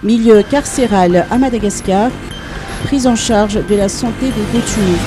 Milieu carcéral à Madagascar, prise en charge de la santé des détenus.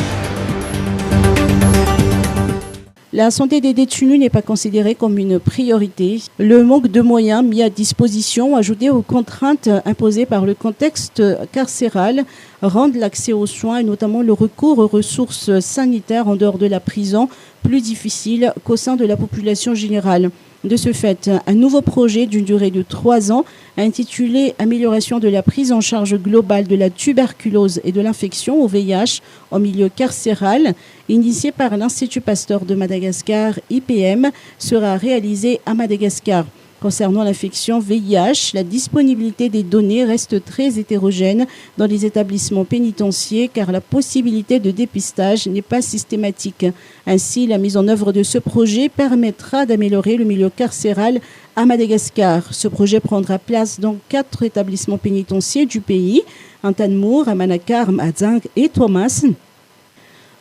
La santé des détenus n'est pas considérée comme une priorité. Le manque de moyens mis à disposition, ajouté aux contraintes imposées par le contexte carcéral, rendent l'accès aux soins et notamment le recours aux ressources sanitaires en dehors de la prison plus difficile qu'au sein de la population générale. De ce fait, un nouveau projet d'une durée de 3 ans, intitulé « Amélioration de la prise en charge globale de la tuberculose et de l'infection au VIH en milieu carcéral », initié par l'Institut Pasteur de Madagascar, IPM, sera réalisé à Madagascar. Concernant l'infection VIH, la disponibilité des données reste très hétérogène dans les établissements pénitentiaires car la possibilité de dépistage n'est pas systématique. Ainsi, la mise en œuvre de ce projet permettra d'améliorer le milieu carcéral à Madagascar. Ce projet prendra place dans 4 établissements pénitentiaires du pays, à Tanmour, à Manakar, à Zang et Thomas.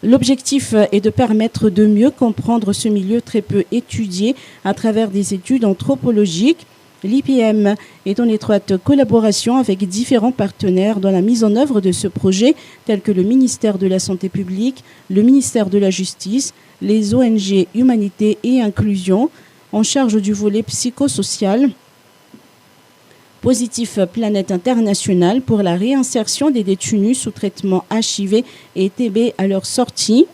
L'objectif est de permettre de mieux comprendre ce milieu très peu étudié à travers des études anthropologiques. L'IPM est en étroite collaboration avec différents partenaires dans la mise en œuvre de ce projet, tels que le ministère de la Santé publique, le ministère de la Justice, les ONG Humanité et Inclusion, en charge du volet psychosocial. Positif Planète Internationale pour la réinsertion des détenus sous traitement HIV et TB à leur sortie.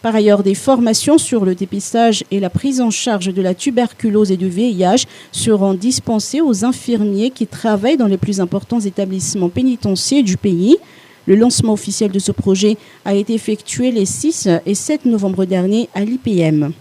Par ailleurs, des formations sur le dépistage et la prise en charge de la tuberculose et du VIH seront dispensées aux infirmiers qui travaillent dans les plus importants établissements pénitentiaires du pays. Le lancement officiel de ce projet a été effectué les 6 et 7 novembre dernier à l'IPM.